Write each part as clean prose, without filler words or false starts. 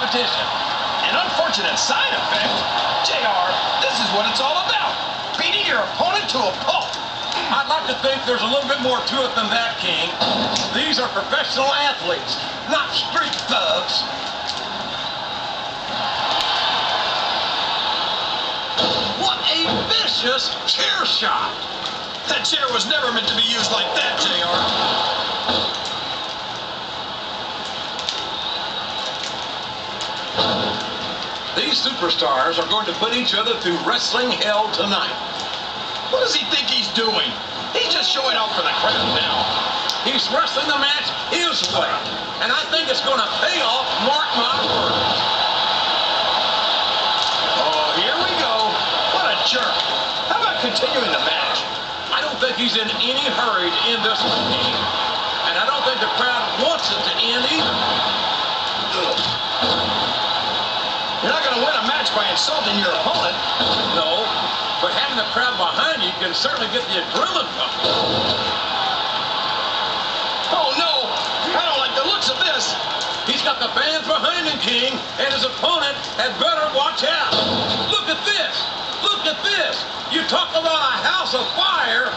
competition. An unfortunate side effect? JR, this is what it's all about. Beating your opponent to a pulp. I'd like to think there's a little bit more to it than that, King. These are professional athletes, not street thugs. What a vicious chair shot. That chair was never meant to be used like that, JR. These superstars are going to put each other through wrestling hell tonight. What does he think he's doing? He's just showing off for the crowd now. He's wrestling the match his way, and I think it's going to pay off, mark my words. Oh, here we go. What a jerk. How about continuing the match? I don't think he's in any hurry to end this one, King, and I don't think the crowd wants it to end either. You're not going to win a match by insulting your opponent. No, but having the crowd behind you can certainly get the adrenaline pumping. Oh, no. I don't like the looks of this. He's got the fans behind him, King, and his opponent had better watch out. Look at this. Look at this. You talk about a house of fire.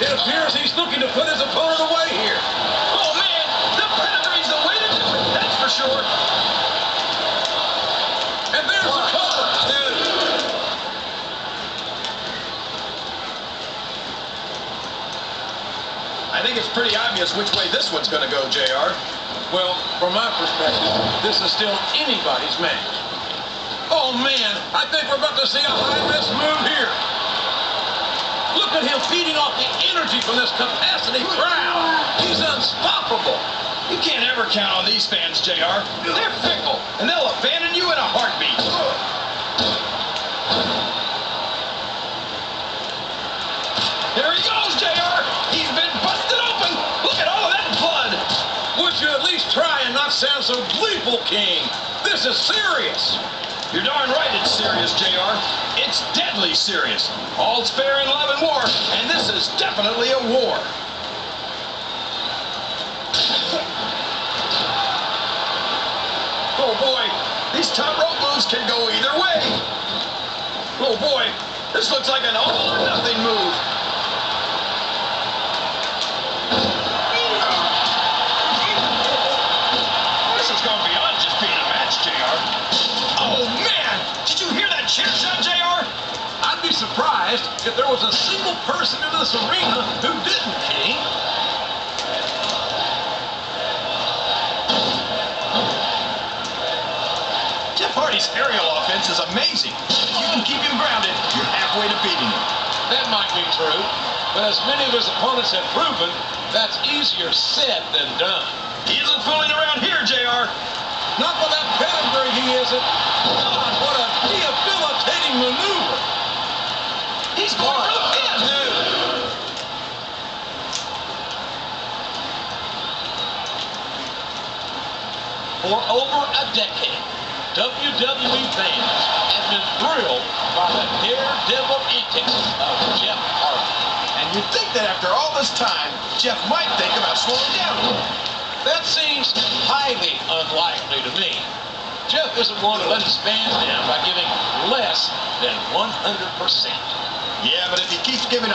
It appears he's looking to put his opponent away here. Oh, man. The Predator's the way to do it. That's for sure. And there's the cover, too. I think it's pretty obvious which way this one's going to go, JR. Well, from my perspective, this is still anybody's match. Oh, man, I think we're about to see a high-risk move here. Look at him feeding off the energy from this capacity crowd. He's unstoppable. You can't ever count on these fans, JR. They're fickle, and they'll abandon you in a heartbeat. There he goes, JR. He's been busted open. Look at all of that blood. Would you at least try and not sound so gleeful, King? This is serious. You're darn right it's serious, JR. It's deadly serious. All's fair in love and war, and this is definitely a war. Oh boy, these top rope moves can go either way. Oh boy, this looks like an all or nothing move. This is going beyond just being a match, JR. Oh man, did you hear that chair shot, JR? I'd be surprised if there was a single person in this arena who didn't, King. Jeff Hardy's aerial offense is amazing. If you can keep him grounded, you're halfway to beating him. That might be true, but as many of his opponents have proven, that's easier said than done. He isn't fooling around here, JR. Not with that pedigree, he isn't. God, what a debilitating maneuver. He's going for the pin. For over a decade, WWE fans have been thrilled by the daredevil antics of Jeff Hardy. And you'd think that after all this time, Jeff might think about slowing down a little. That seems highly unlikely to me. Jeff isn't going to let his fans down by giving less than 100%. Yeah, but if he keeps giving 100%,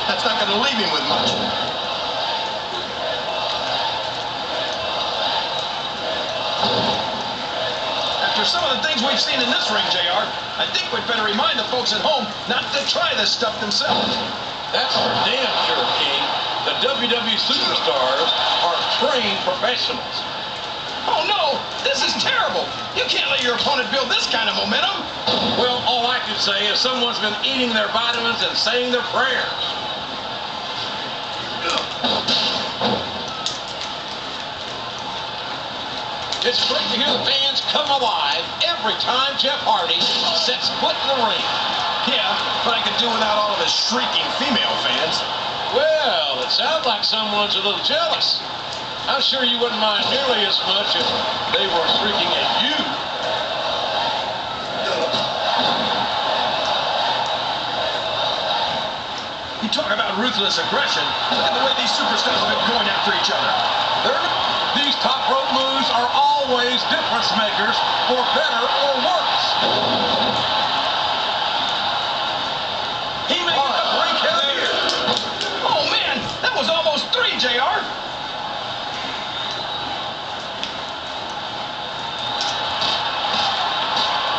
that's not going to leave him with much. After some of the things we've seen in this ring, JR, I think we'd better remind the folks at home not to try this stuff themselves. That's for damn sure, King. The WWE superstars are trained professionals. Oh no, this is terrible. You can't let your opponent build this kind of momentum. Well, all I can say is someone's been eating their vitamins and saying their prayers. It's great to hear the fans come alive every time Jeff Hardy sets foot in the ring. Yeah, but I could do without all of his shrieking female fans. Well, it sounds like someone's a little jealous. I'm sure you wouldn't mind nearly as much if they were shrieking at you. You talk about ruthless aggression. Look at the way these superstars have been going after each other. These top rope moves moves are always difference makers, for better or worse. He may get a 3 count here. Oh, man, that was almost 3, JR.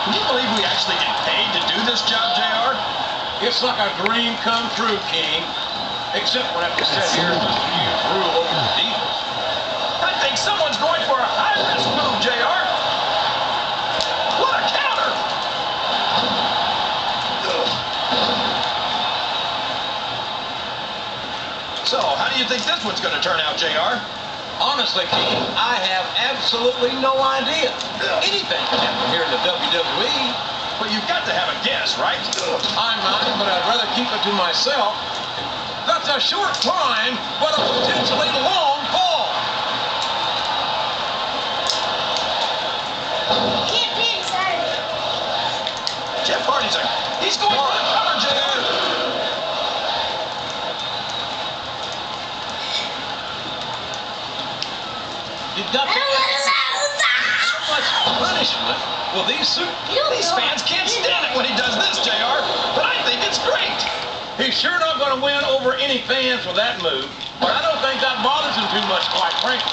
Can you believe we actually get paid to do this job, JR? It's like a dream come true, King. Except when I have to sit here and listen to you drool over the defense. I think someone's going for a high-risk move, JR. What a counter! So, how do you think this one's going to turn out, JR? Honestly, King, I have absolutely no idea. Anything can happen here in the WWE. But you've got to have a guess, right? I might, but I'd rather keep it to myself. That's a short climb, but a potentially long fall. Can't be excited. Jeff Hardy's he's going for the cover, JR. How much punishment will These fans can't stand it when he does this, JR. But I think it's great. He's sure not going to win over any fans with that move, but I don't think that bothers him too much, quite frankly.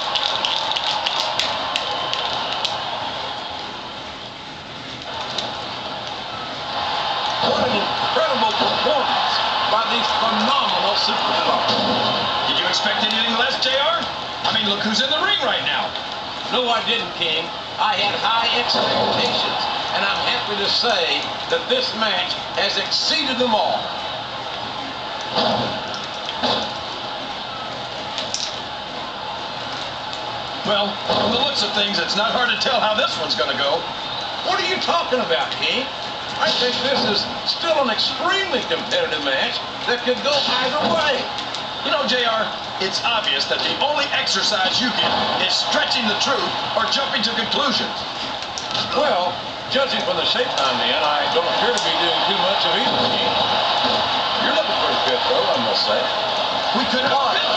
What an incredible performance by these phenomenal superstars. Did you expect anything less, JR? I mean, look who's in the ring right now. No, I didn't, King. I had high expectations, and I'm happy to say that this match has exceeded them all. Well, from the looks of things, it's not hard to tell how this one's going to go. What are you talking about, King? I think this is still an extremely competitive match that could go either way. You know, JR, it's obvious that the only exercise you get is stretching the truth or jumping to conclusions. Well, judging from the shape I'm in, I don't appear to be doing too much of either, King. You're looking pretty fit, though, I must say. We could have